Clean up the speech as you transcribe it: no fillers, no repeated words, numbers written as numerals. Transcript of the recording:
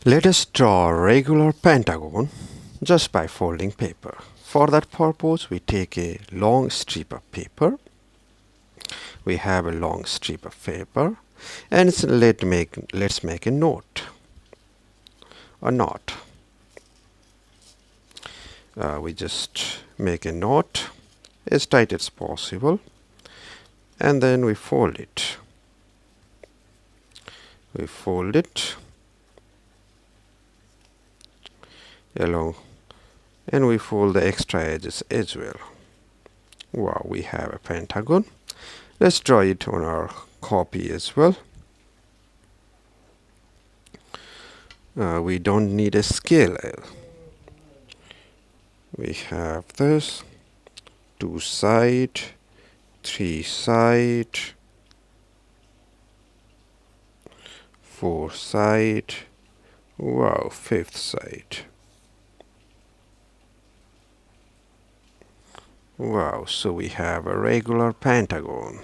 Let us draw a regular pentagon just by folding paper. For that purpose, we take a long strip of paper. We have a long strip of paper, and let's make a knot. We just make a knot as tight as possible, and then we fold it. We fold it along, and we fold the extra edges as well. Wow, we have a pentagon. Let's draw it on our copy as well. We don't need a scale. We have this 2 side, 3 side, 4 side. Wow, 5th side. Wow, so we have a regular pentagon.